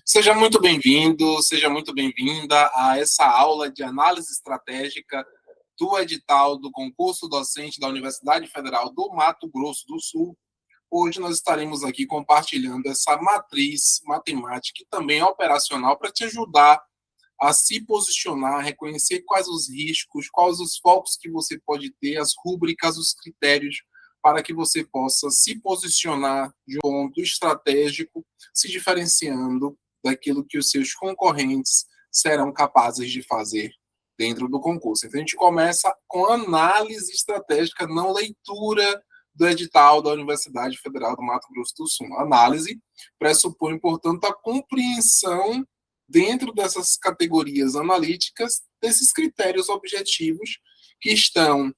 Seja muito bem-vindo, seja muito bem-vinda a essa aula de análise estratégica do edital do concurso docente da Universidade Federal do Mato Grosso do Sul. Hoje nós estaremos aqui compartilhando essa matriz matemática e também operacional para te ajudar a se posicionar, reconhecer quais os riscos, quais os focos que você pode ter, as rúbricas, os critérios para que você possa se posicionar de um ponto estratégico, se diferenciando daquilo que os seus concorrentes serão capazes de fazer dentro do concurso. Então, a gente começa com análise estratégica, não leitura do edital da Universidade Federal do Mato Grosso do Sul. A análise pressupõe, portanto, a compreensão dentro dessas categorias analíticas, desses critérios objetivos que estão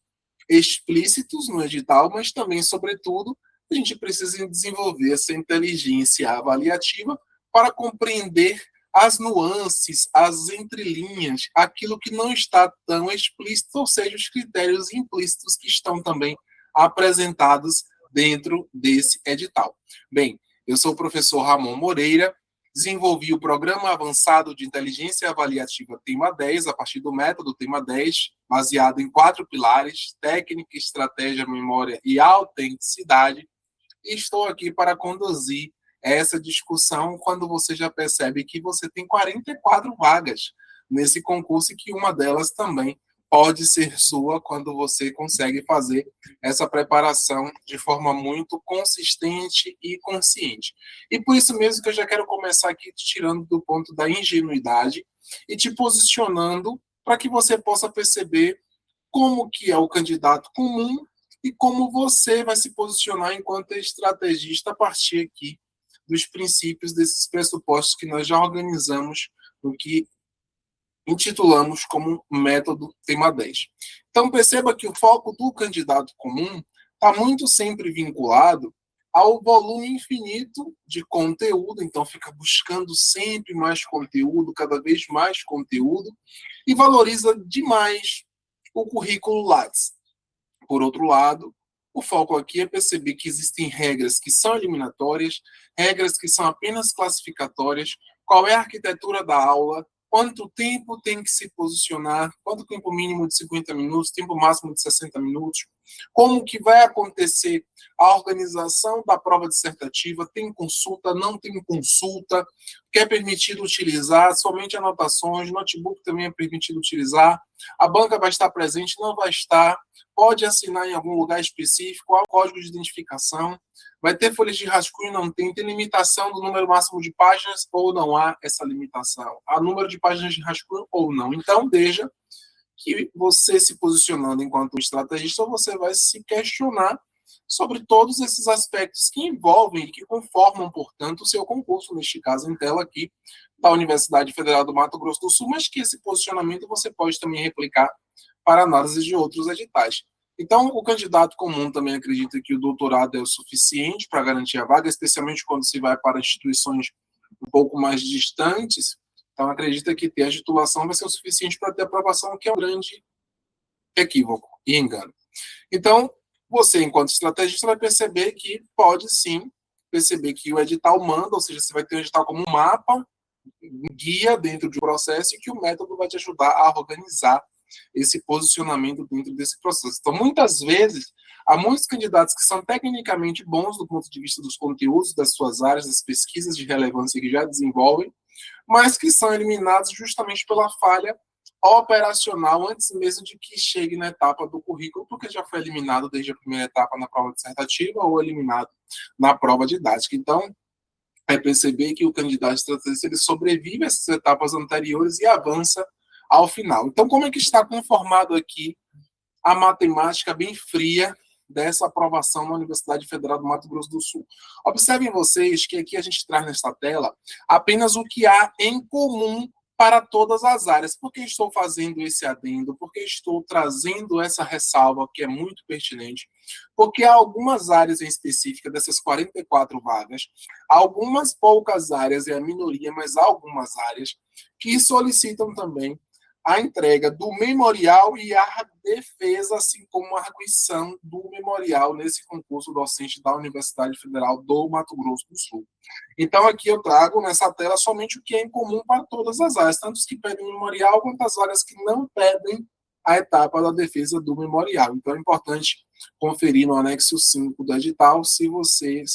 explícitos no edital, mas também, sobretudo, a gente precisa desenvolver essa inteligência avaliativa para compreender as nuances, as entrelinhas, aquilo que não está tão explícito, ou seja, os critérios implícitos que estão também apresentados dentro desse edital. Bem, eu sou o professor Ramon Moreira, desenvolvi o Programa Avançado de Inteligência Avaliativa Tema 10, a partir do método Tema 10, baseado em 4 pilares: técnica, estratégia, memória e autenticidade. E estou aqui para conduzir essa discussão quando você já percebe que você tem 44 vagas nesse concurso e que uma delas também pode ser sua quando você consegue fazer essa preparação de forma muito consistente e consciente. E por isso mesmo que eu já quero começar aqui te tirando do ponto da ingenuidade e te posicionando para que você possa perceber como que é o candidato comum e como você vai se posicionar enquanto estrategista a partir aqui dos princípios desses pressupostos que nós já organizamos no que intitulamos como método Tema 10. Então, perceba que o foco do candidato comum está muito sempre vinculado ao volume infinito de conteúdo, então fica buscando sempre mais conteúdo, cada vez mais conteúdo, e valoriza demais o currículo Lattes. Por outro lado, o foco aqui é perceber que existem regras que são eliminatórias, regras que são apenas classificatórias, qual é a arquitetura da aula, quanto tempo tem que se posicionar, quanto tempo mínimo de 50 minutos, tempo máximo de 60 minutos, como que vai acontecer a organização da prova dissertativa, tem consulta, não tem consulta, o que é permitido utilizar, somente anotações, notebook também é permitido utilizar, a banca vai estar presente, não vai estar, pode assinar em algum lugar específico, há o código de identificação, vai ter folhas de rascunho, não tem limitação do número máximo de páginas ou não há essa limitação? Há número de páginas de rascunho ou não? Então, veja que você se posicionando enquanto estrategista, você vai se questionar sobre todos esses aspectos que envolvem e que conformam, portanto, o seu concurso, neste caso em tela aqui, da Universidade Federal do Mato Grosso do Sul, mas que esse posicionamento você pode também replicar para análise de outros editais. Então, o candidato comum também acredita que o doutorado é o suficiente para garantir a vaga, especialmente quando se vai para instituições um pouco mais distantes. Então, acredita que ter a titulação vai ser o suficiente para ter aprovação, que é um grande equívoco e engano. Então, você, enquanto estrategista, vai perceber que pode sim perceber que o edital manda, ou seja, você vai ter o edital como um mapa, um guia dentro de um processo e que o método vai te ajudar a organizar esse posicionamento dentro desse processo. Então, muitas vezes, há muitos candidatos que são tecnicamente bons do ponto de vista dos conteúdos das suas áreas, das pesquisas de relevância que já desenvolvem, mas que são eliminados justamente pela falha operacional antes mesmo de que chegue na etapa do currículo, porque já foi eliminado desde a primeira etapa na prova dissertativa ou eliminado na prova didática. Então, é perceber que o candidato estrategista ele sobrevive a essas etapas anteriores e avança ao final. Então, como é que está conformado aqui a matemática bem fria dessa aprovação na Universidade Federal do Mato Grosso do Sul? Observem vocês que aqui a gente traz nesta tela apenas o que há em comum para todas as áreas. Por que estou fazendo esse adendo? Por que estou trazendo essa ressalva que é muito pertinente? Porque há algumas áreas em específica dessas 44 vagas, algumas poucas áreas, é a minoria, mas há algumas áreas que solicitam também a entrega do memorial e a defesa, assim como a arguição do memorial nesse concurso docente da Universidade Federal do Mato Grosso do Sul. Então, aqui eu trago nessa tela somente o que é em comum para todas as áreas, tanto os que pedem memorial quanto as áreas que não pedem a etapa da defesa do memorial. Então, é importante conferir no anexo 5 do edital se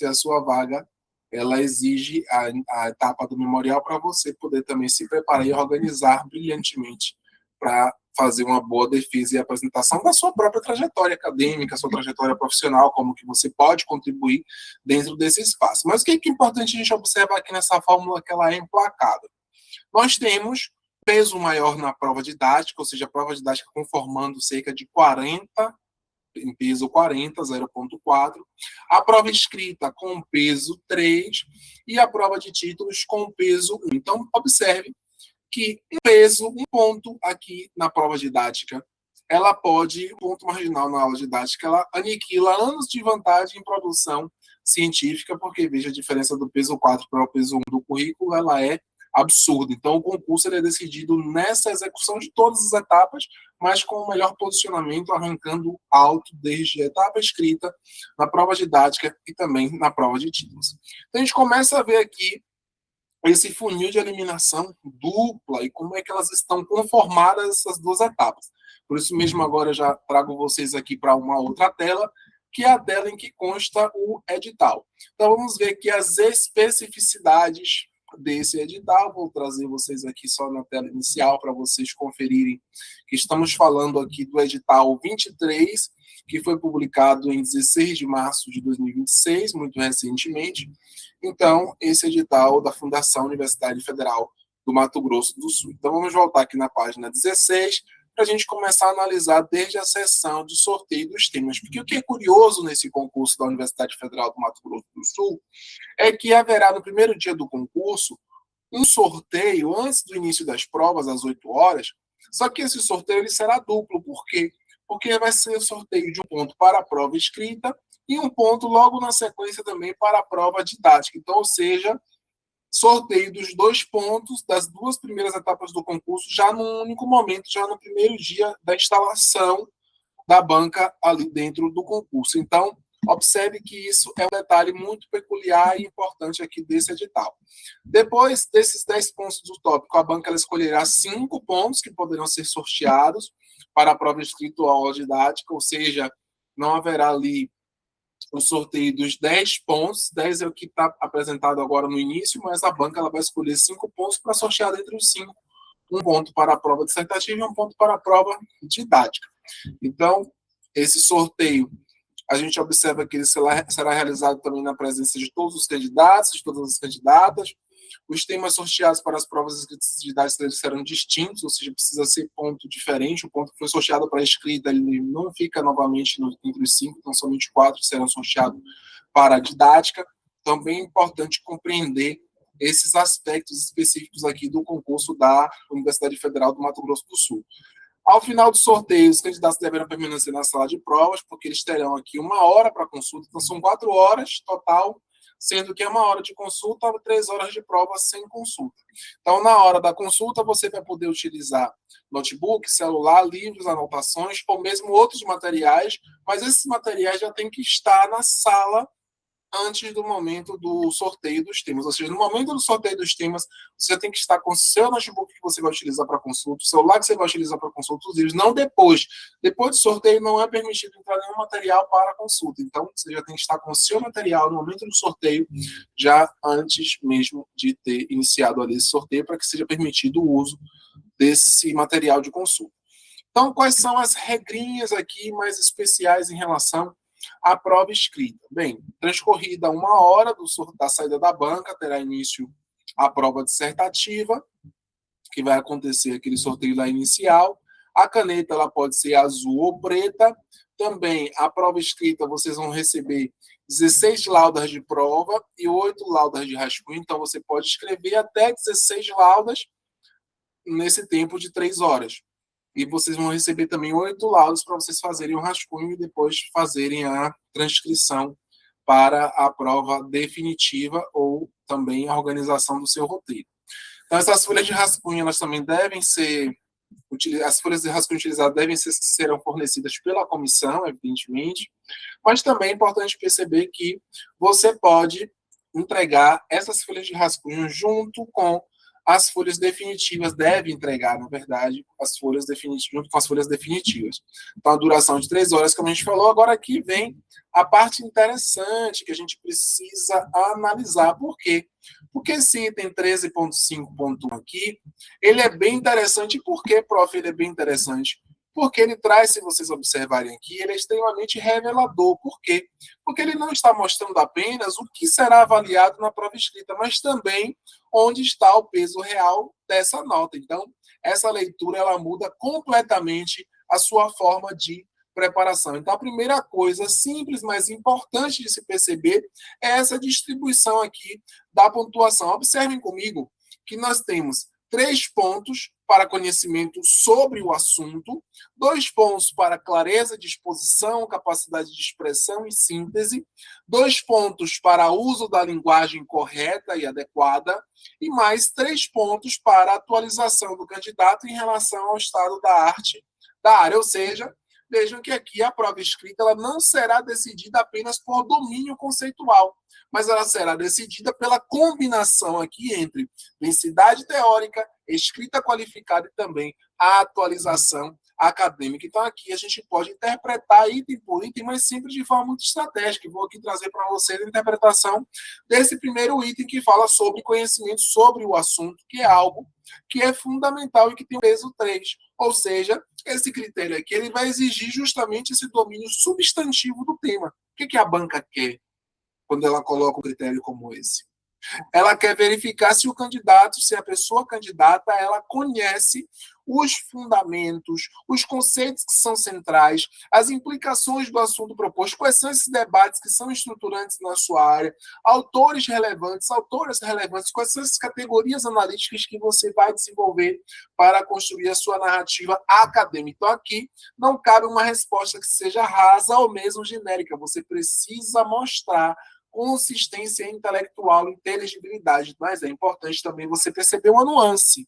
a sua vaga ela exige a etapa do memorial para você poder também se preparar e organizar brilhantemente para fazer uma boa defesa e apresentação da sua própria trajetória acadêmica, sua trajetória profissional, como que você pode contribuir dentro desse espaço. Mas o que é importante a gente observar aqui nessa fórmula que ela é emplacada? Nós temos peso maior na prova didática, ou seja, a prova didática conformando cerca de 40, em peso 40, 0,4, a prova escrita com peso 3 e a prova de títulos com peso 1. Então, observe que um peso, um ponto aqui na prova didática, ela pode, um ponto marginal na aula didática, ela aniquila anos de vantagem em produção científica, porque veja a diferença do peso 4 para o peso 1 do currículo, ela é absurda. Então, o concurso ele é decidido nessa execução de todas as etapas, mas com o melhor posicionamento, arrancando alto desde a etapa escrita, na prova didática e também na prova de títulos. Então, a gente começa a ver aqui esse funil de eliminação dupla e como é que elas estão conformadas essas duas etapas. Por isso mesmo, agora eu já trago vocês aqui para uma outra tela, que é a tela em que consta o edital. Então, vamos ver aqui as especificidades desse edital. Vou trazer vocês aqui só na tela inicial para vocês conferirem que estamos falando aqui do edital 23, que foi publicado em 16 de março de 2026, muito recentemente. Então, esse edital da Fundação Universidade Federal do Mato Grosso do Sul. Então, vamos voltar aqui na página 16 para a gente começar a analisar desde a sessão de sorteio dos temas. Porque o que é curioso nesse concurso da Universidade Federal do Mato Grosso do Sul é que haverá no primeiro dia do concurso um sorteio antes do início das provas, às 8 horas, só que esse sorteio ele será duplo. Por quê? Porque vai ser o sorteio de um ponto para a prova escrita e um ponto logo na sequência também para a prova didática. Então, ou seja, sorteio dos 2 pontos das 2 primeiras etapas do concurso já num único momento, já no primeiro dia da instalação da banca ali dentro do concurso. Então, observe que isso é um detalhe muito peculiar e importante aqui desse edital. Depois desses 10 pontos do tópico, a banca ela escolherá 5 pontos que poderão ser sorteados para a prova escrita ou aula didática, ou seja, não haverá ali o sorteio dos 10 pontos, 10 é o que está apresentado agora no início, mas a banca ela vai escolher 5 pontos para sortear dentre os 5, um ponto para a prova dissertativa e um ponto para a prova didática. Então, esse sorteio, a gente observa que ele será realizado também na presença de todos os candidatos, de todas as candidatas. Os temas sorteados para as provas escritas didáticas serão distintos, ou seja, precisa ser ponto diferente. O ponto que foi sorteado para a escrita ele não fica novamente entre os 5, então somente 4 serão sorteados para a didática. Então, bem importante compreender esses aspectos específicos aqui do concurso da Universidade Federal do Mato Grosso do Sul. Ao final do sorteio, os candidatos deverão permanecer na sala de provas, porque eles terão aqui 1 hora para consulta, então são 4 horas total, sendo que é 1 hora de consulta, 3 horas de prova sem consulta. Então, na hora da consulta, você vai poder utilizar notebook, celular, livros, anotações, ou mesmo outros materiais, mas esses materiais já têm que estar na sala antes do momento do sorteio dos temas. Ou seja, no momento do sorteio dos temas, você tem que estar com o seu notebook que você vai utilizar para consulta, o celular que você vai utilizar para consulta, os livros, não depois. Depois do sorteio, não é permitido entrar nenhum material para consulta. Então, você já tem que estar com o seu material no momento do sorteio, já antes mesmo de ter iniciado ali esse sorteio, para que seja permitido o uso desse material de consulta. Então, quais são as regrinhas aqui mais especiais em relação a prova escrita? Bem, transcorrida 1 hora da saída da banca, terá início a prova dissertativa, que vai acontecer aquele sorteio lá inicial. A caneta ela pode ser azul ou preta. Também a prova escrita vocês vão receber 16 laudas de prova e 8 laudas de rascunho. Então você pode escrever até 16 laudas nesse tempo de 3 horas. E vocês vão receber também 8 laudos para vocês fazerem o rascunho e depois fazerem a transcrição para a prova definitiva ou também a organização do seu roteiro. Então, essas folhas de rascunho elas também devem ser As folhas de rascunho utilizadas serão fornecidas pela comissão, evidentemente, mas também é importante perceber que você pode entregar essas folhas de rascunho junto com as folhas definitivas, deve entregar, na verdade, as folhas definitivas, junto com as folhas definitivas. Então, a duração de 3 horas, como a gente falou, agora aqui vem a parte interessante que a gente precisa analisar. Por quê? Porque esse item 13.5.1 aqui, ele é bem interessante. Por que, prof, ele é bem interessante? Porque ele traz, se vocês observarem aqui, ele é extremamente revelador. Por quê? Porque ele não está mostrando apenas o que será avaliado na prova escrita, mas também onde está o peso real dessa nota. Então, essa leitura ela muda completamente a sua forma de preparação. Então, a primeira coisa simples, mas importante de se perceber é essa distribuição aqui da pontuação. Observem comigo que nós temos 3 pontos para conhecimento sobre o assunto, 2 pontos para clareza de exposição, capacidade de expressão e síntese, 2 pontos para uso da linguagem correta e adequada, e mais 3 pontos para atualização do candidato em relação ao estado da arte da área. Ou seja, vejam que aqui a prova escrita ela não será decidida apenas por domínio conceitual, mas ela será decidida pela combinação aqui entre densidade teórica, escrita qualificada e também a atualização acadêmica. Então, aqui a gente pode interpretar item por item, mas sempre de forma muito estratégica. Vou aqui trazer para vocês a interpretação desse primeiro item que fala sobre conhecimento sobre o assunto, que é algo que é fundamental e que tem o peso 3. Ou seja, esse critério aqui ele vai exigir justamente esse domínio substantivo do tema. O que a banca quer quando ela coloca um critério como esse? Ela quer verificar se o candidato, se a pessoa candidata, ela conhece os fundamentos, os conceitos que são centrais, as implicações do assunto proposto, quais são esses debates que são estruturantes na sua área, autores relevantes, autoras relevantes, quais são as categorias analíticas que você vai desenvolver para construir a sua narrativa acadêmica. Então, aqui não cabe uma resposta que seja rasa ou mesmo genérica. Você precisa mostrar consistência intelectual, inteligibilidade, mas é importante também você perceber uma nuance.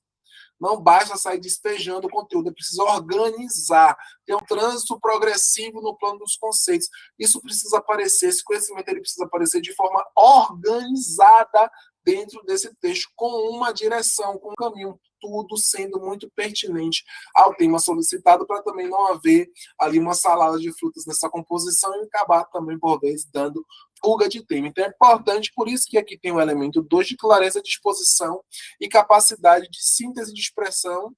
Não basta sair despejando o conteúdo, é preciso organizar, ter um trânsito progressivo no plano dos conceitos. Isso precisa aparecer, esse conhecimento ele precisa aparecer de forma organizada dentro desse texto, com uma direção, com um caminho, tudo sendo muito pertinente ao tema solicitado, para também não haver ali uma salada de frutas nessa composição e acabar também, por vezes, dando fuga de tema. Então é importante, por isso que aqui tem o elemento 2 de clareza de exposição e capacidade de síntese de expressão,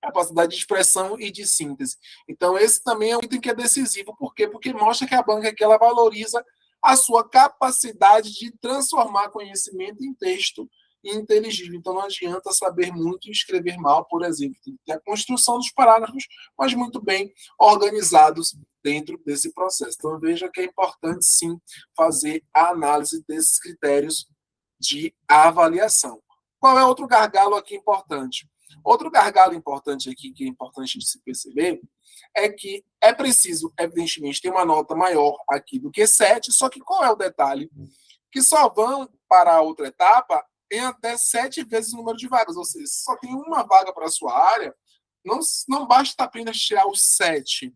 capacidade de expressão e de síntese. Então esse também é um item que é decisivo. Por quê? Porque mostra que a banca aqui ela valoriza a sua capacidade de transformar conhecimento em texto inteligível. Então não adianta saber muito e escrever mal, por exemplo. Tem que ter a construção dos parágrafos, mas muito bem organizados dentro desse processo. Então veja que é importante sim fazer a análise desses critérios de avaliação. Qual é outro gargalo aqui importante? Outro gargalo importante aqui, que é importante de se perceber, é que é preciso, evidentemente, ter uma nota maior aqui do que 7, só que qual é o detalhe? Que só vão para a outra etapa em até 7 vezes o número de vagas, ou seja, se só tem uma vaga para a sua área, não basta apenas tirar os 7.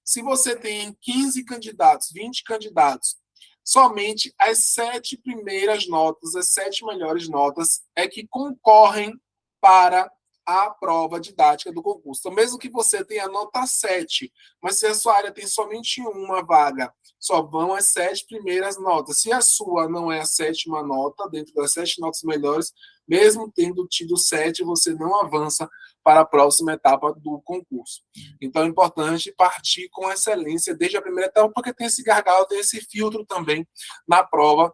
Se você tem 15 candidatos, 20 candidatos, somente as 7 primeiras notas, as 7 melhores notas é que concorrem para a prova didática do concurso. Então, mesmo que você tenha nota 7, mas se a sua área tem somente uma vaga, só vão as 7 primeiras notas. Se a sua não é a 7ª nota, dentro das 7 notas melhores, mesmo tendo tido 7, você não avança para a próxima etapa do concurso. Então, é importante partir com excelência desde a primeira etapa, porque tem esse gargalo, tem esse filtro também na prova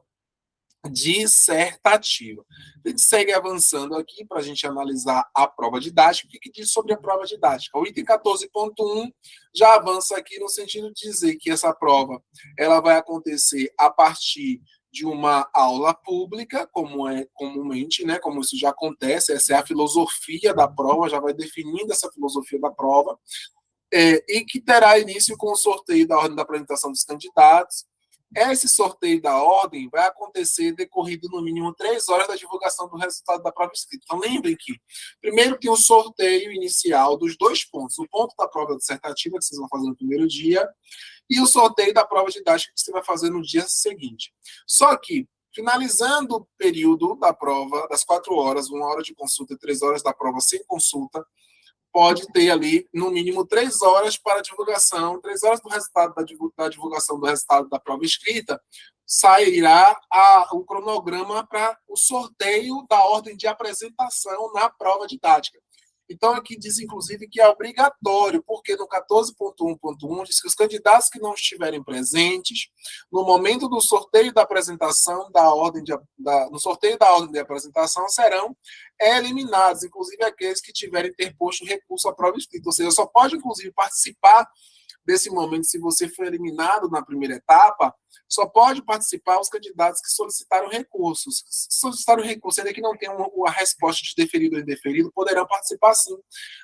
dissertativa. A gente segue avançando aqui para a gente analisar a prova didática. O que diz sobre a prova didática? O item 14.1 já avança aqui no sentido de dizer que essa prova ela vai acontecer a partir de uma aula pública, como é comumente, né, como isso já acontece, essa é a filosofia da prova, já vai definindo essa filosofia da prova, e que terá início com o sorteio da ordem da apresentação dos candidatos, Esse sorteio da ordem vai acontecer decorrido no mínimo 3 horas da divulgação do resultado da prova escrita. Então, lembrem que primeiro tem o sorteio inicial dos 2 pontos. O ponto da prova dissertativa, que vocês vão fazer no primeiro dia, e o sorteio da prova didática, que você vai fazer no dia seguinte. Só que, finalizando o período da prova, das 4 horas, 1 hora de consulta e 3 horas da prova sem consulta, pode ter ali, no mínimo, 3 horas para divulgação, 3 horas do resultado da divulgação do resultado da prova escrita, sairá o cronograma para o sorteio da ordem de apresentação na prova didática. Então, aqui diz, inclusive, que é obrigatório, porque no 14.1.1 diz que os candidatos que não estiverem presentes no momento do sorteio da apresentação no sorteio da ordem de apresentação serão eliminados, inclusive aqueles que tiverem interposto recurso à prova escrita. Ou seja, só pode, inclusive, participar desse momento, se você for eliminado na primeira etapa, só pode participar os candidatos que solicitaram recursos. Se solicitaram recurso, ainda que não tenham a resposta de deferido ou indeferido, poderão participar, sim,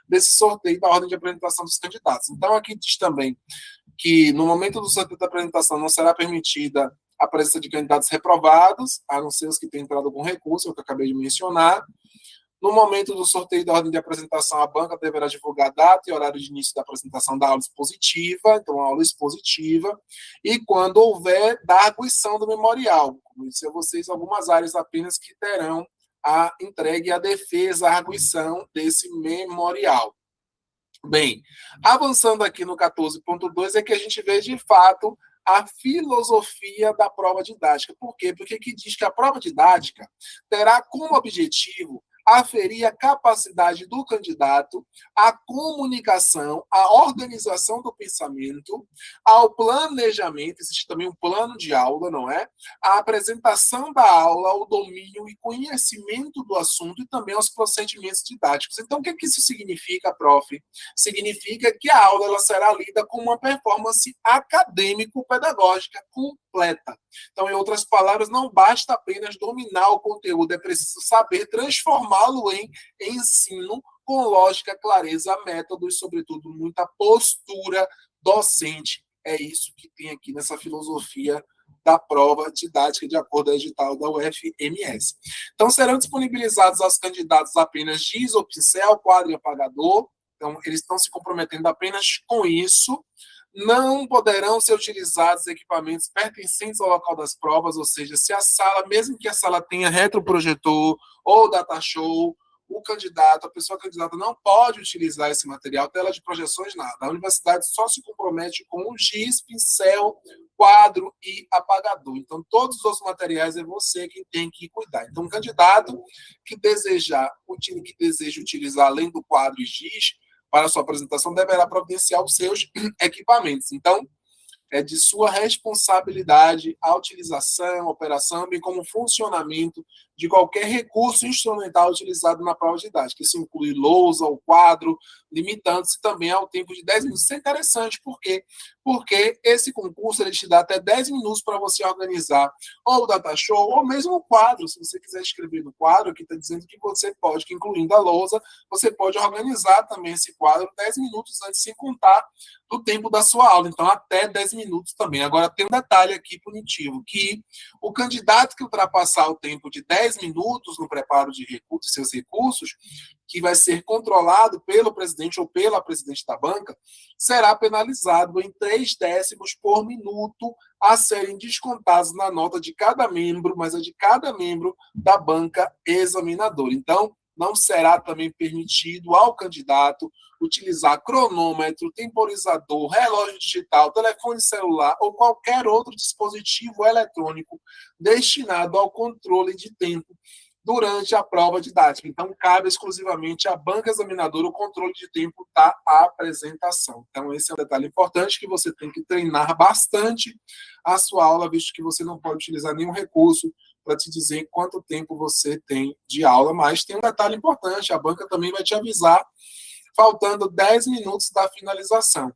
desse sorteio da ordem de apresentação dos candidatos. Então, aqui diz também que, no momento do sorteio da apresentação, não será permitida a presença de candidatos reprovados, a não ser os que tenham entrado com recurso, é o que eu acabei de mencionar. No momento do sorteio da ordem de apresentação, a banca deverá divulgar a data e horário de início da apresentação da aula expositiva, então, a aula expositiva, e quando houver, da arguição do memorial. Como eu disse a vocês, algumas áreas apenas que terão a entregue a defesa, a arguição desse memorial. Bem, avançando aqui no 14.2, é que a gente vê, de fato, a filosofia da prova didática. Por quê? Porque aqui diz que a prova didática terá como objetivo aferir a capacidade do candidato à comunicação, à organização do pensamento, ao planejamento, existe também um plano de aula, não é? A apresentação da aula, o domínio e conhecimento do assunto e também aos procedimentos didáticos. Então, o que isso significa, prof? Significa que a aula ela será lida como uma performance acadêmico-pedagógica completa. Então, em outras palavras, não basta apenas dominar o conteúdo, é preciso saber transformá-lo em ensino com lógica, clareza, método e, sobretudo, muita postura docente. É isso que tem aqui nessa filosofia da prova didática, de acordo com o edital da UFMS. Então, serão disponibilizados aos candidatos apenas giz ou pincel, quadro e apagador. Então, eles estão se comprometendo apenas com isso. Não poderão ser utilizados equipamentos pertencentes ao local das provas, ou seja, se a sala, mesmo que a sala tenha retroprojetor ou data show, a pessoa candidata não pode utilizar esse material, tela de projeções, nada. A universidade só se compromete com o giz, pincel, quadro e apagador. Então, todos os outros materiais é você quem tem que cuidar. Então, um candidato que deseja utilizar, além do quadro e giz, para a sua apresentação, deverá providenciar os seus equipamentos. Então, é de sua responsabilidade a utilização, operação, bem como o funcionamento de qualquer recurso instrumental utilizado na prova didática. Isso inclui lousa, o quadro, limitando-se também ao tempo de 10 minutos. Isso é interessante, por quê? Porque esse concurso ele te dá até 10 minutos para você organizar ou o data show, ou mesmo o quadro. Se você quiser escrever no quadro, aqui está dizendo que você pode, que incluindo a lousa, você pode organizar também esse quadro 10 minutos antes, sem contar do tempo da sua aula. Então, até 10 minutos também. Agora, tem um detalhe aqui punitivo, que o candidato que ultrapassar o tempo de 10 minutos no preparo de seus recursos, que vai ser controlado pelo presidente ou pela presidente da banca, será penalizado em 3 décimos por minuto a serem descontados na nota de cada membro, mas é de cada membro da banca examinadora. Então, não será também permitido ao candidato utilizar cronômetro, temporizador, relógio digital, telefone celular ou qualquer outro dispositivo eletrônico destinado ao controle de tempo durante a prova didática. Então, cabe exclusivamente à banca examinadora o controle de tempo da apresentação. Então, esse é um detalhe importante que você tem que treinar bastante a sua aula, visto que você não pode utilizar nenhum recurso para te dizer quanto tempo você tem de aula, mas tem um detalhe importante, a banca também vai te avisar faltando 10 minutos da finalização.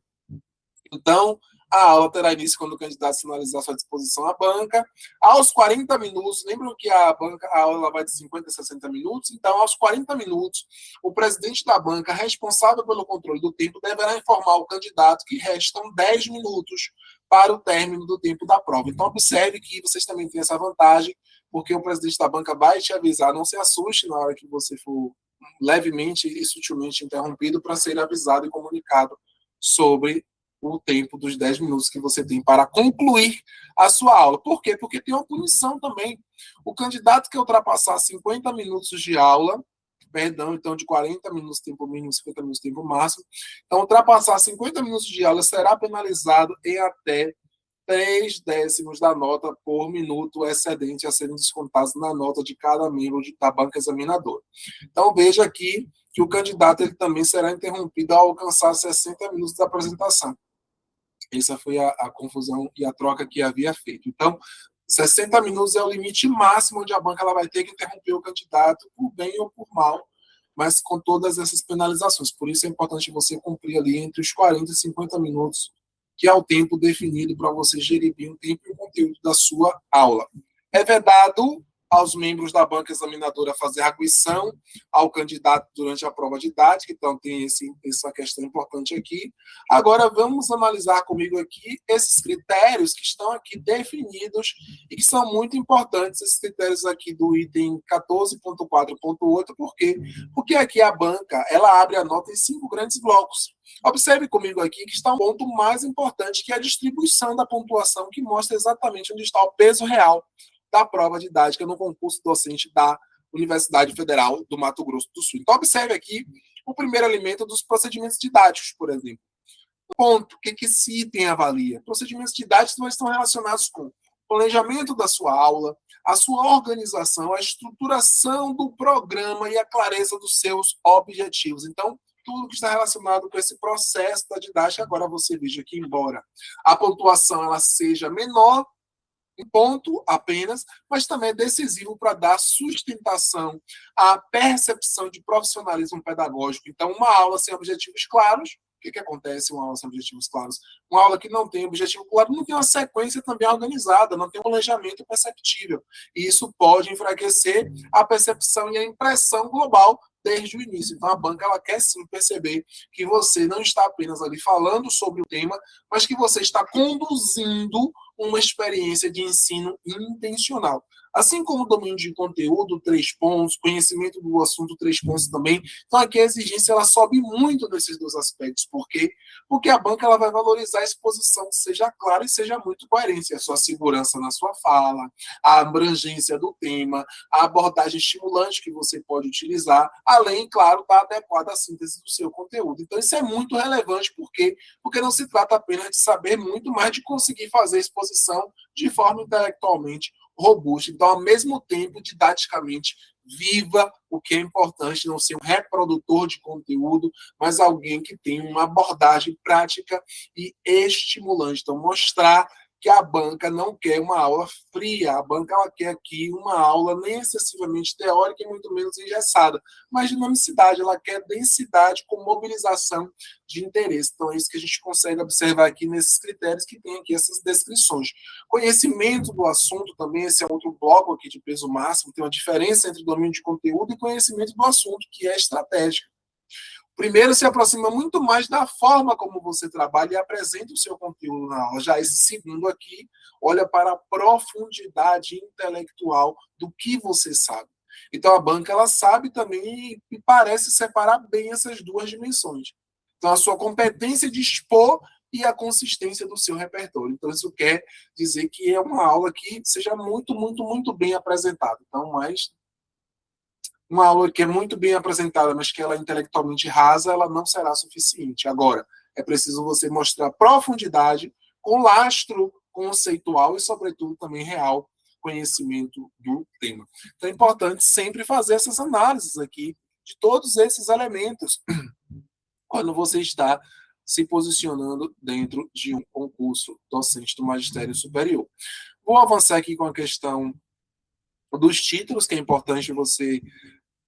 Então, a aula terá início quando o candidato sinalizar sua disposição à banca. Aos 40 minutos, lembram que a aula vai de 50 a 60 minutos? Então, aos 40 minutos, o presidente da banca, responsável pelo controle do tempo, deverá informar o candidato que restam 10 minutos para o término do tempo da prova. Então, observe que vocês também têm essa vantagem, porque o presidente da banca vai te avisar, não se assuste na hora que você for levemente e sutilmente interrompido para ser avisado e comunicado sobre o tempo dos 10 minutos que você tem para concluir a sua aula. Por quê? Porque tem uma punição também. O candidato que ultrapassar 50 minutos de aula, perdão, então de 40 minutos tempo mínimo, 50 minutos tempo máximo, então ultrapassar 50 minutos de aula será penalizado em até 3 décimos da nota por minuto excedente a serem descontados na nota de cada membro da banca examinadora. Então, veja aqui que o candidato ele também será interrompido ao alcançar 60 minutos da apresentação. Essa foi a confusão e a troca que havia feito. Então, 60 minutos é o limite máximo onde a banca ela vai ter que interromper o candidato por bem ou por mal, mas com todas essas penalizações. Por isso é importante você cumprir ali entre os 40 e 50 minutos, que é o tempo definido para você gerir bem o tempo e o conteúdo da sua aula. É vedado aos membros da banca examinadora fazer arguição ao candidato durante a prova didática, então tem essa questão importante aqui. Agora vamos analisar comigo aqui esses critérios que estão aqui definidos e que são muito importantes, esses critérios aqui do item 14.4.8, por quê? Porque aqui a banca, ela abre a nota em 5 grandes blocos. Observe comigo aqui que está um ponto mais importante, que é a distribuição da pontuação, que mostra exatamente onde está o peso real da prova didática no concurso docente da Universidade Federal do Mato Grosso do Sul. Então, observe aqui o primeiro elemento dos procedimentos didáticos, por exemplo. Ponto, o que esse item avalia? Procedimentos didáticos estão relacionados com o planejamento da sua aula, a sua organização, a estruturação do programa e a clareza dos seus objetivos. Então, tudo que está relacionado com esse processo da didática, agora você veja que, embora a pontuação ela seja menor, um ponto apenas, mas também é decisivo para dar sustentação à percepção de profissionalismo pedagógico. Então, uma aula sem objetivos claros, o que acontece em uma aula sem objetivos claros? Uma aula que não tem objetivo claro não tem uma sequência também organizada, não tem um planejamento perceptível. E isso pode enfraquecer a percepção e a impressão global desde o início. Então, a banca ela quer sim perceber que você não está apenas ali falando sobre o tema, mas que você está conduzindo uma experiência de ensino intencional. Assim como o domínio de conteúdo, 3 pontos, conhecimento do assunto, 3 pontos também. Então, aqui a exigência ela sobe muito nesses 2 aspectos. Por quê? Porque a banca ela vai valorizar a exposição que seja clara e seja muito coerente. A sua segurança na sua fala, a abrangência do tema, a abordagem estimulante que você pode utilizar, além, claro, da adequada síntese do seu conteúdo. Então, isso é muito relevante. Por quê? Porque não se trata apenas de saber muito, mas de conseguir fazer a exposição de forma intelectualmente robusta. Então, ao mesmo tempo, didaticamente, viva o que é importante, não ser um reprodutor de conteúdo, mas alguém que tem uma abordagem prática e estimulante. Então, mostrar que a banca não quer uma aula fria, a banca ela quer aqui uma aula nem excessivamente teórica e muito menos engessada, mas dinamicidade, ela quer densidade com mobilização de interesse. Então é isso que a gente consegue observar aqui nesses critérios que tem aqui essas descrições. Conhecimento do assunto também, esse é outro bloco aqui de peso máximo, tem uma diferença entre domínio de conteúdo e conhecimento do assunto, que é estratégica. Primeiro, se aproxima muito mais da forma como você trabalha e apresenta o seu conteúdo na aula. Já esse segundo aqui, olha para a profundidade intelectual do que você sabe. Então, a banca, ela sabe também e parece separar bem essas 2 dimensões. Então, a sua competência de expor e a consistência do seu repertório. Então, isso quer dizer que é uma aula que seja muito, muito, muito bem apresentada. Então, uma aula que é muito bem apresentada, mas que ela é intelectualmente rasa, ela não será suficiente. Agora, é preciso você mostrar profundidade com lastro conceitual e, sobretudo, também real conhecimento do tema. Então, é importante sempre fazer essas análises aqui de todos esses elementos quando você está se posicionando dentro de um concurso docente do magistério superior. Vou avançar aqui com a questão dos títulos, que é importante você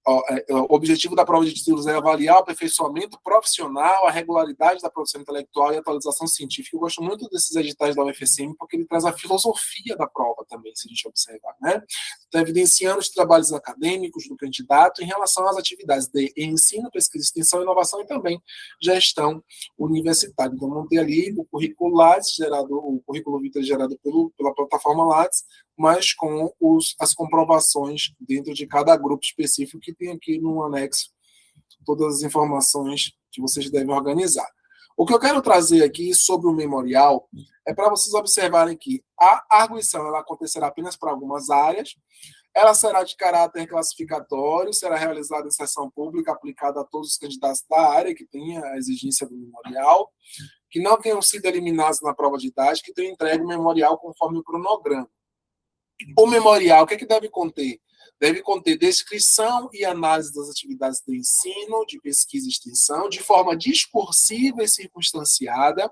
o objetivo da prova de títulos é avaliar o aperfeiçoamento profissional, a regularidade da produção intelectual e a atualização científica. Eu gosto muito desses editais da UFSM porque ele traz a filosofia da prova também, se a gente observar, né? Então, evidenciando os trabalhos acadêmicos do candidato em relação às atividades de ensino, pesquisa, extensão, inovação e também gestão universitária. Então, vamos ter ali o currículo Lattes, o currículo vitae gerado pela plataforma Lattes, mas com as comprovações dentro de cada grupo específico que tem aqui no anexo todas as informações que vocês devem organizar. O que eu quero trazer aqui sobre o memorial é para vocês observarem que a arguição ela acontecerá apenas para algumas áreas, ela será de caráter classificatório, será realizada em sessão pública aplicada a todos os candidatos da área que tenha a exigência do memorial, que não tenham sido eliminados na prova didática e tenham entregue o memorial conforme o cronograma. O memorial, o que é que deve conter? Deve conter descrição e análise das atividades de ensino, de pesquisa e extensão, de forma discursiva e circunstanciada,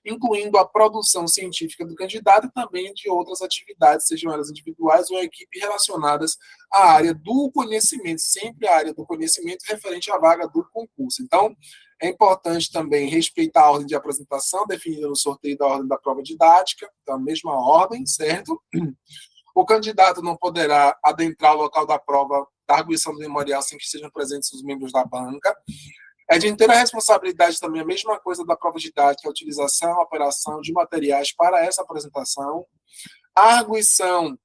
incluindo a produção científica do candidato e também de outras atividades, sejam elas individuais ou em equipe, relacionadas à área do conhecimento, sempre a área do conhecimento referente à vaga do concurso. Então, é importante também respeitar a ordem de apresentação definida no sorteio da ordem da prova didática, então a mesma ordem, certo? O candidato não poderá adentrar o local da prova da arguição do memorial sem que estejam presentes os membros da banca. É de inteira responsabilidade também a mesma coisa da prova didática, a utilização, a operação de materiais para essa apresentação. A arguição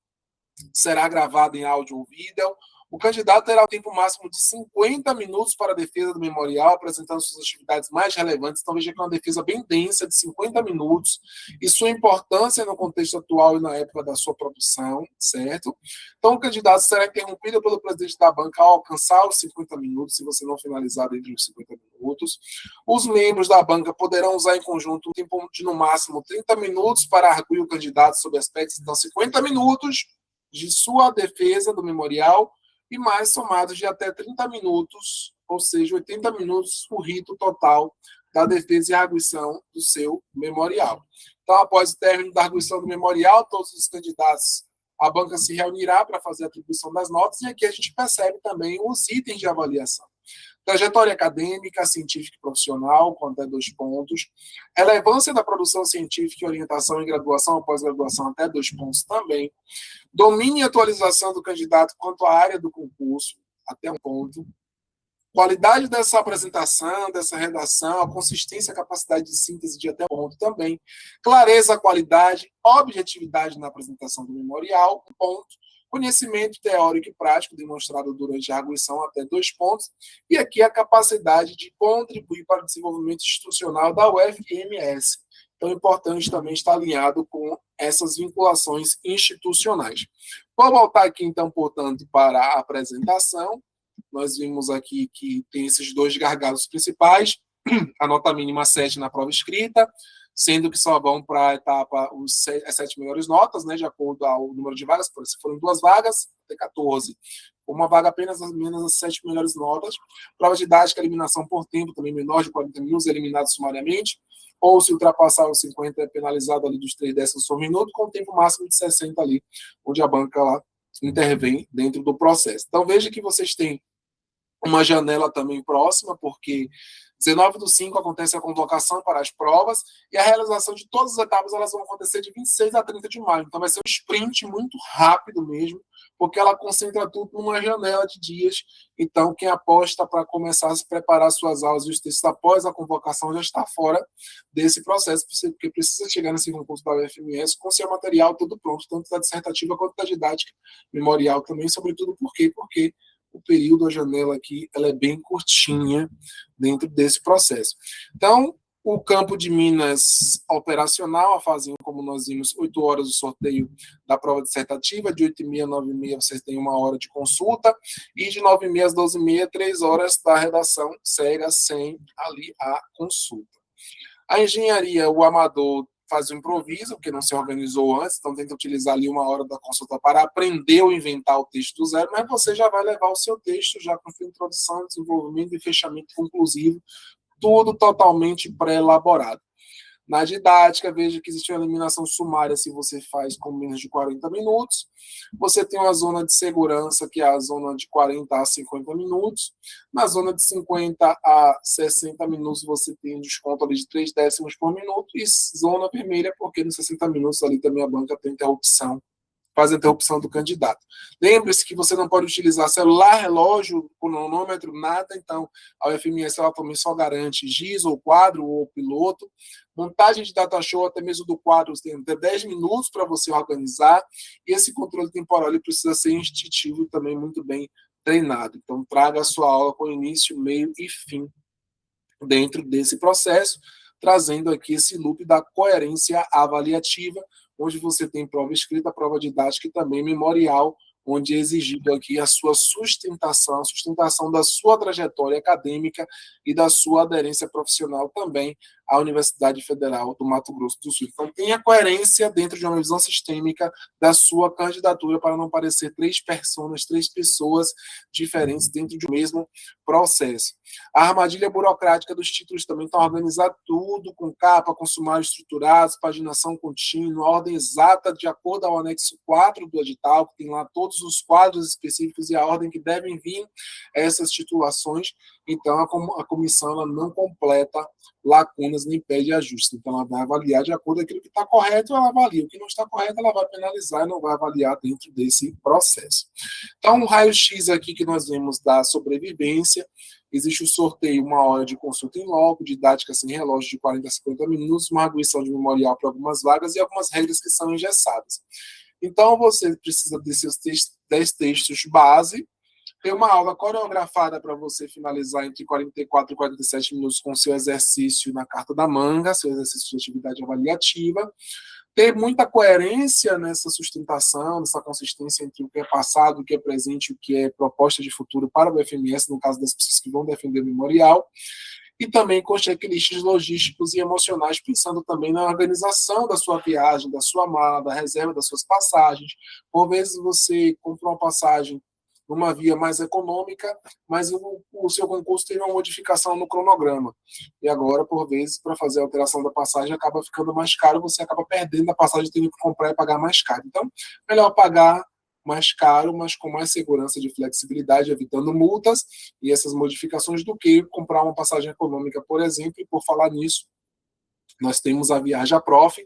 será gravada em áudio ou vídeo. O candidato terá o tempo máximo de 50 minutos para a defesa do memorial, apresentando suas atividades mais relevantes. Então, veja que é uma defesa bem densa, de 50 minutos, e sua importância no contexto atual e na época da sua produção, certo? Então, o candidato será interrompido pelo presidente da banca ao alcançar os 50 minutos, se você não finalizar dentro dos 50 minutos. Os membros da banca poderão usar em conjunto um tempo de, no máximo, 30 minutos para arguir o candidato sobre aspectos, então, 50 minutos de sua defesa do memorial, e mais somados de até 30 minutos, ou seja, 80 minutos, o rito total da defesa e arguição do seu memorial. Então, após o término da arguição do memorial, todos os candidatos, a banca se reunirá para fazer a atribuição das notas, e aqui a gente percebe também os itens de avaliação. Trajetória acadêmica, científica e profissional, com até 2 pontos. Relevância da produção científica e orientação em graduação ou pós-graduação, até 2 pontos também. Domínio e atualização do candidato quanto à área do concurso, até 1 ponto. Qualidade dessa apresentação, dessa redação, a consistência, a capacidade de síntese de até 1 ponto também. Clareza, qualidade, objetividade na apresentação do memorial, 1 ponto. Conhecimento teórico e prático demonstrado durante a arguição, até 2 pontos, e aqui a capacidade de contribuir para o desenvolvimento institucional da UFMS. Então, é importante também estar alinhado com essas vinculações institucionais. Vou voltar aqui, então, portanto, para a apresentação. Nós vimos aqui que tem esses 2 gargalos principais, a nota mínima 7 na prova escrita, sendo que só vão para a etapa as 7 melhores notas, né, de acordo ao número de vagas. Se forem 2 vagas, tem 14. Uma vaga apenas menos as 7 melhores notas. Prova didática, eliminação por tempo, também menor de 40 minutos, eliminado sumariamente. Ou se ultrapassar os 50, é penalizado ali dos 3 décimos por minuto, com tempo máximo de 60 ali, onde a banca lá intervém dentro do processo. Então, veja que vocês têm uma janela também próxima, porque 19/5 acontece a convocação para as provas e a realização de todas as etapas elas vão acontecer de 26 a 30 de maio. Então vai ser um sprint muito rápido mesmo, porque ela concentra tudo numa janela de dias. Então quem aposta para começar a se preparar suas aulas e os textos após a convocação já está fora desse processo, porque precisa chegar nesse concurso da UFMS com seu material todo pronto, tanto da dissertativa quanto da didática, memorial também, sobretudo por quê? Porque o período, a janela aqui, ela é bem curtinha dentro desse processo. Então, o campo de Minas operacional, a fase 1, como nós vimos, 8 horas o sorteio da prova dissertativa, de 8h30 a 9h30 vocês têm 1 hora de consulta, e de 9h30 às 12h30, 3 horas da redação cega sem ali a consulta. A engenharia, o amador faz o improviso, porque não se organizou antes, então tenta utilizar ali 1 hora da consulta para aprender ou inventar o texto do zero, mas você já vai levar o seu texto já com introdução, desenvolvimento e fechamento conclusivo, tudo totalmente pré-elaborado. Na didática, veja que existe uma eliminação sumária se você faz com menos de 40 minutos. Você tem uma zona de segurança, que é a zona de 40 a 50 minutos. Na zona de 50 a 60 minutos, você tem um desconto ali de 3 décimos por minuto. E zona vermelha, porque nos 60 minutos ali também a banca tem interrupção, faz a interrupção do candidato. Lembre-se que você não pode utilizar celular, relógio, cronômetro, nada. Então, a UFMS ela também só garante GIS, ou quadro, ou piloto. Montagem de data show, até mesmo do quadro, você tem até 10 minutos para você organizar. E esse controle temporal ele precisa ser instintivo e também muito bem treinado. Então, traga a sua aula com início, meio e fim dentro desse processo, trazendo aqui esse loop da coerência avaliativa, onde você tem prova escrita, prova didática e também memorial, onde é exigido aqui a sua sustentação, a sustentação da sua trajetória acadêmica e da sua aderência profissional também à Universidade Federal do Mato Grosso do Sul. Então, tenha coerência dentro de uma visão sistêmica da sua candidatura para não parecer três pessoas diferentes dentro de um mesmo processo. A armadilha burocrática dos títulos também está organizar tudo com capa, com sumários estruturados, paginação contínua, ordem exata de acordo ao anexo 4 do edital, que tem lá todos os quadros específicos e a ordem que devem vir essas titulações. Então, a comissão ela não completa lacunas nem pede ajuste. Então, ela vai avaliar de acordo com aquilo que está correto, ela avalia. O que não está correto, ela vai penalizar e não vai avaliar dentro desse processo. Então, um raio-x aqui que nós vemos da sobrevivência. Existe o sorteio, 1 hora de consulta em loco, didática sem relógio de 40 a 50 minutos, uma arguição de memorial para algumas vagas e algumas regras que são engessadas. Então, você precisa desses 10 textos base, tem uma aula coreografada para você finalizar entre 44 e 47 minutos com seu exercício na carta da manga, seu exercício de atividade avaliativa. Ter muita coerência nessa sustentação, nessa consistência entre o que é passado, o que é presente, o que é proposta de futuro para o FMS, no caso das pessoas que vão defender o memorial. E também com checklists logísticos e emocionais, pensando também na organização da sua viagem, da sua mala, da reserva das suas passagens. Por vezes você compra uma passagem numa via mais econômica, mas o seu concurso tem uma modificação no cronograma. E agora, por vezes, para fazer a alteração da passagem, acaba ficando mais caro, você acaba perdendo a passagem, tendo que comprar e pagar mais caro. Então, melhor pagar mais caro, mas com mais segurança de flexibilidade, evitando multas e essas modificações, do que comprar uma passagem econômica, por exemplo. E por falar nisso, nós temos a Viaja Prof,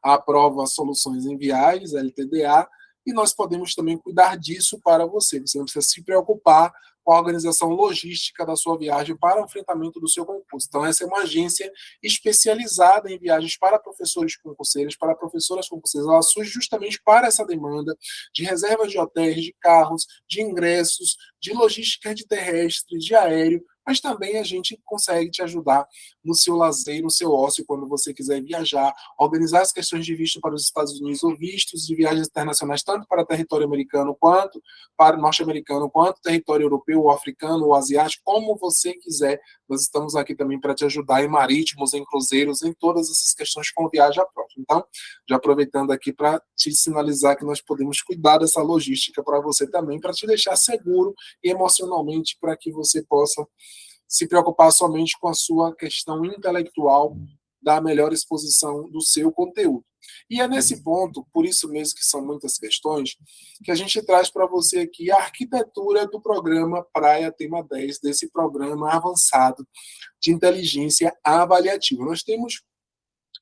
a prova Soluções em Viagens, LTDA, e nós podemos também cuidar disso para você. Você não precisa se preocupar com a organização logística da sua viagem para o enfrentamento do seu concurso. Então, essa é uma agência especializada em viagens para professores concurseiros, para professoras concurseiras. Ela surge justamente para essa demanda de reservas de hotéis, de carros, de ingressos, de logística de terrestre, de aéreo, mas também a gente consegue te ajudar no seu lazer, no seu ócio, quando você quiser viajar, organizar as questões de visto para os Estados Unidos ou vistos de viagens internacionais, tanto para território americano quanto para o norte-americano, quanto território europeu, ou africano, ou asiático, como você quiser. Nós estamos aqui também para te ajudar em marítimos, em cruzeiros, em todas essas questões com viagem à própria. Então, já aproveitando aqui para te sinalizar que nós podemos cuidar dessa logística para você também, para te deixar seguro e emocionalmente, para que você possa se preocupar somente com a sua questão intelectual da melhor exposição do seu conteúdo. E é nesse ponto, por isso mesmo que são muitas questões, que a gente traz para você aqui a arquitetura do programa Praia Tema 10, desse programa avançado de inteligência avaliativa. Nós temos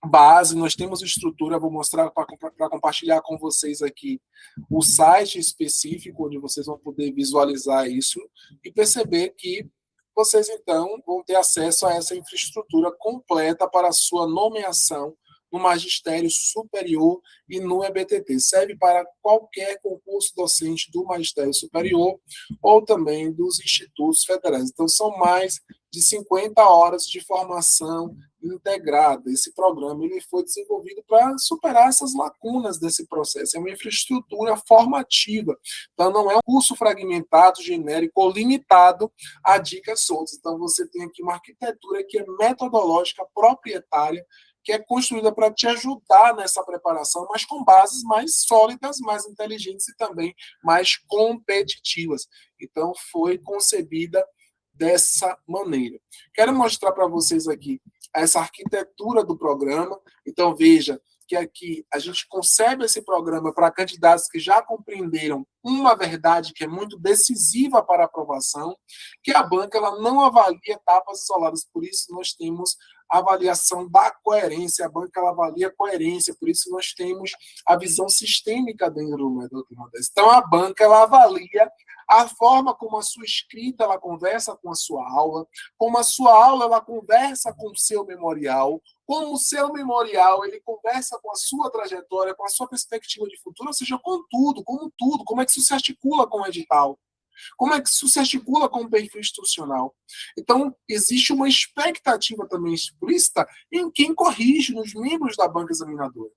base, nós temos estrutura, vou mostrar para compartilhar com vocês aqui o site específico, onde vocês vão poder visualizar isso e perceber que vocês, então, vão ter acesso a essa infraestrutura completa para a sua nomeação no magistério superior e no EBTT. Serve para qualquer concurso docente do magistério superior ou também dos institutos federais. Então, são mais de 50 horas de formação integrada. Esse programa ele foi desenvolvido para superar essas lacunas desse processo. É uma infraestrutura formativa. Então, não é um curso fragmentado, genérico ou limitado a dicas soltas. Então, você tem aqui uma arquitetura que é metodológica, proprietária, que é construída para te ajudar nessa preparação, mas com bases mais sólidas, mais inteligentes e também mais competitivas. Então, foi concebida dessa maneira. Quero mostrar para vocês aqui essa arquitetura do programa. Então, veja que aqui a gente concebe esse programa para candidatos que já compreenderam uma verdade que é muito decisiva para a aprovação, que a banca ela não avalia etapas isoladas, por isso nós temos a avaliação da coerência, a banca ela avalia a coerência, por isso nós temos a visão sistêmica dentro do método Timor-Leste. Então, a banca ela avalia a forma como a sua escrita ela conversa com a sua aula, como a sua aula ela conversa com o seu memorial, como o seu memorial ele conversa com a sua trajetória, com a sua perspectiva de futuro, ou seja, com tudo, como é que isso se articula com o edital, como é que isso se articula com o perfil institucional. Então, existe uma expectativa também explícita em quem corrige, nos membros da banca examinadora.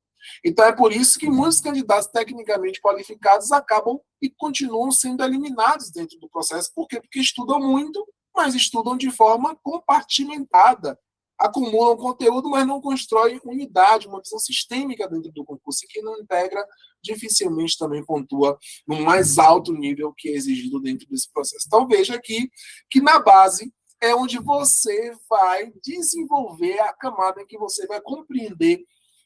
Então, é por isso que muitos candidatos tecnicamente qualificados acabam e continuam sendo eliminados dentro do processo. Por quê? Porque estudam muito, mas estudam de forma compartimentada. Acumulam conteúdo, mas não constroem unidade, uma visão sistêmica dentro do concurso, e quem não integra dificilmente também pontua no mais alto nível que é exigido dentro desse processo. Então, veja aqui que na base é onde você vai desenvolver a camada em que você vai compreender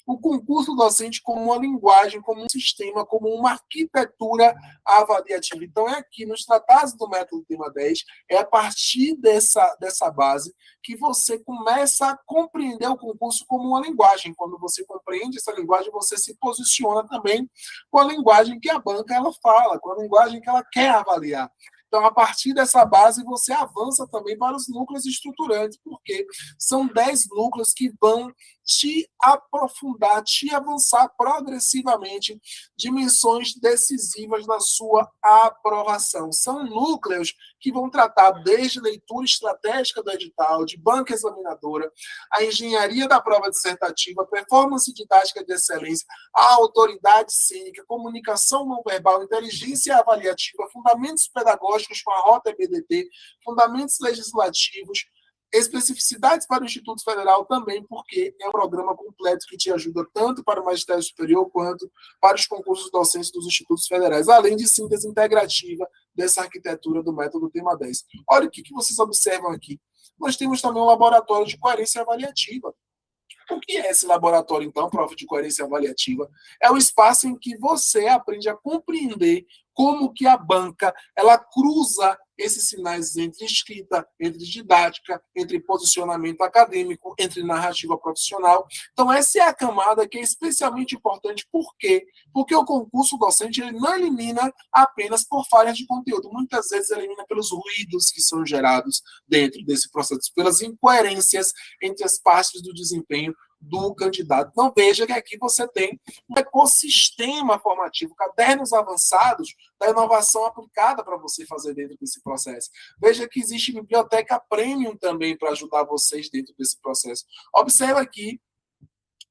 o concurso docente como uma linguagem, como um sistema, como uma arquitetura avaliativa. Então, é aqui nos tratados do método Tema 10, é a partir dessa base que você começa a compreender o concurso como uma linguagem. Quando você compreende essa linguagem, você se posiciona também com a linguagem que a banca ela fala, com a linguagem que ela quer avaliar. Então, a partir dessa base, você avança também para os núcleos estruturantes, porque são 10 núcleos que vão te aprofundar, te avançar progressivamente dimensões decisivas da sua aprovação. São núcleos que vão tratar desde leitura estratégica do edital, de banca examinadora, a engenharia da prova dissertativa, performance didática de excelência, a autoridade cênica, comunicação não verbal, inteligência avaliativa, fundamentos pedagógicos com a rota EBDT, fundamentos legislativos, especificidades para o Instituto Federal também, porque é um programa completo que te ajuda tanto para o magistério superior quanto para os concursos docentes dos institutos federais, além de síntese integrativa dessa arquitetura do método Tema 10. Olha o que vocês observam aqui. Nós temos também um laboratório de coerência avaliativa. O que é esse laboratório, então, prova de coerência avaliativa? É o espaço em que você aprende a compreender como que a banca ela cruza esses sinais entre escrita, entre didática, entre posicionamento acadêmico, entre narrativa profissional. Então, essa é a camada que é especialmente importante. Por quê? Porque o concurso docente ele não elimina apenas por falhas de conteúdo. Muitas vezes elimina pelos ruídos que são gerados dentro desse processo, pelas incoerências entre as partes do desempenho do candidato. Então, veja que aqui você tem um ecossistema formativo, cadernos avançados da inovação aplicada para você fazer dentro desse processo. Veja que existe biblioteca premium também para ajudar vocês dentro desse processo. Observa aqui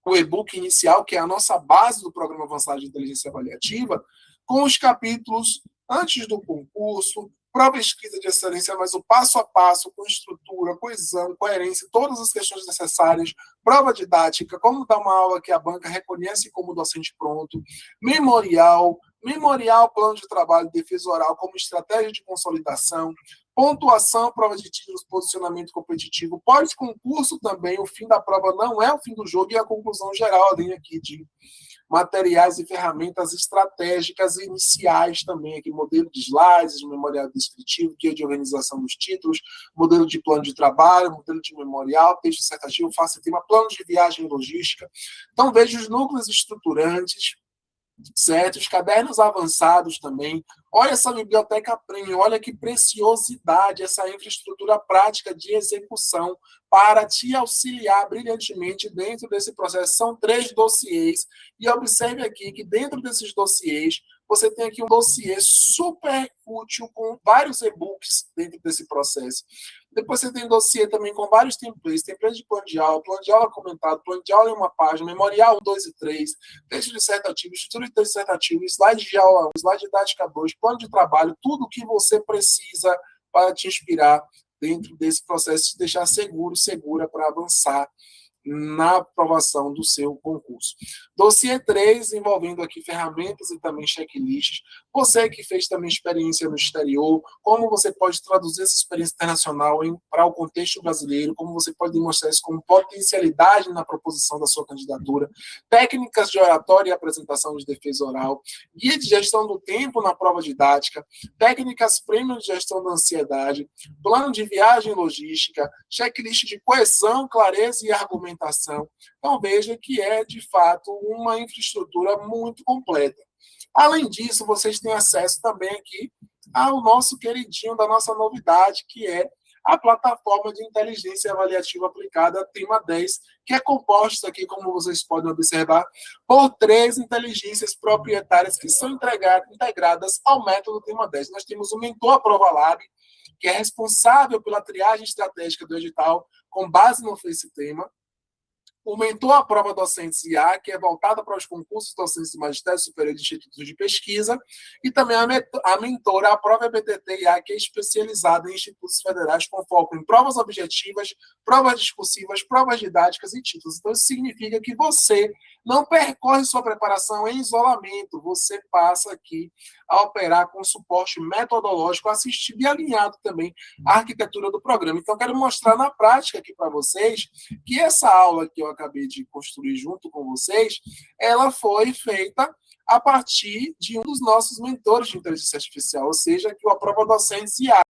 o e-book inicial, que é a nossa base do Programa Avançado de Inteligência Avaliativa, com os capítulos antes do concurso, prova escrita de excelência, mas o passo a passo, com estrutura, coesão, coerência, todas as questões necessárias, prova didática, como dar uma aula que a banca reconhece como docente pronto, memorial, plano de trabalho, defesa oral como estratégia de consolidação, pontuação, prova de títulos, posicionamento competitivo, pós-concurso também, o fim da prova não é o fim do jogo, e a conclusão geral, além aqui de materiais e ferramentas estratégicas e iniciais também, aqui modelo de slides, memorial descritivo, guia de organização dos títulos, modelo de plano de trabalho, modelo de memorial, texto dissertativo, face tema, plano de viagem e logística. Então, veja os núcleos estruturantes, certo? Os cadernos avançados também. Olha essa biblioteca premium, olha que preciosidade, essa infraestrutura prática de execução para te auxiliar brilhantemente dentro desse processo. São 3 dossiês, e observe aqui que dentro desses dossiês, você tem aqui um dossiê super útil com vários e-books dentro desse processo. Depois você tem dossiê também com vários templates de plano de aula comentado, plano de aula em uma página, memorial 1, 2 e 3, texto dissertativo, estrutura de texto dissertativo, slide de aula 1, slide didática 2, plano de trabalho, tudo o que você precisa para te inspirar dentro desse processo, te deixar segura para avançar na aprovação do seu concurso. Dossiê 3, envolvendo aqui ferramentas e também checklists. Você que fez também experiência no exterior, como você pode traduzir essa experiência internacional para o contexto brasileiro, como você pode demonstrar isso como potencialidade na proposição da sua candidatura, técnicas de oratória e apresentação de defesa oral, guia de gestão do tempo na prova didática, técnicas premium de gestão da ansiedade, plano de viagem e logística, checklist de coesão, clareza e argumentação. Então, veja que é, de fato, uma infraestrutura muito completa. Além disso, vocês têm acesso também aqui ao nosso queridinho da nossa novidade, que é a plataforma de inteligência avaliativa aplicada Tema 10, que é composta aqui, como vocês podem observar, por 3 inteligências proprietárias que são integradas ao método Tema 10. Nós temos o Mentor Aprova Lab, que é responsável pela triagem estratégica do edital com base no FaceTema. O Mentor Aprova Docentes IA, que é voltada para os concursos docentes do Magistério Superior de Institutos de Pesquisa, e também a Mentora Aprova EBTT IA, que é especializada em institutos federais com foco em provas objetivas, provas discursivas, provas didáticas e títulos. Então, isso significa que você não percorre sua preparação em isolamento, você passa aqui a operar com suporte metodológico assistido e alinhado também à arquitetura do programa. Então, quero mostrar na prática aqui para vocês que essa aula que eu acabei de construir junto com vocês, ela foi feita a partir de um dos nossos mentores de inteligência artificial, ou seja, que o Aprova Docentes IA.